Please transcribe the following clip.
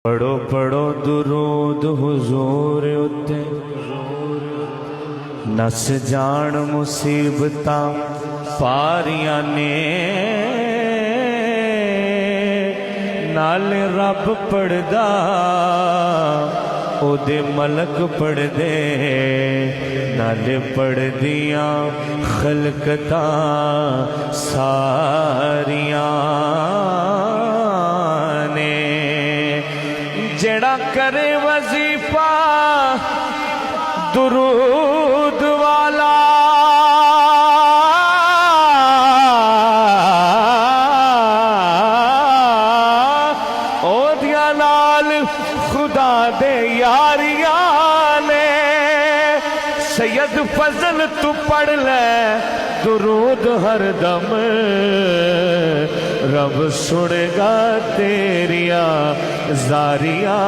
پڑھو پڑھو درود حضور اتے نس جان مصیبتاں پاریاں نے نال رب پڑھدا او دے ملک پڑھ دے نال پڑھ دیاں خلقتاں ساریاں نے جڑا کرے وظیفہ درود والا او دیا نال خدا دے یاریاں نے سید فضل تو پڑھ لے درود ہر دم رب سنے گا تیریاں زاریاں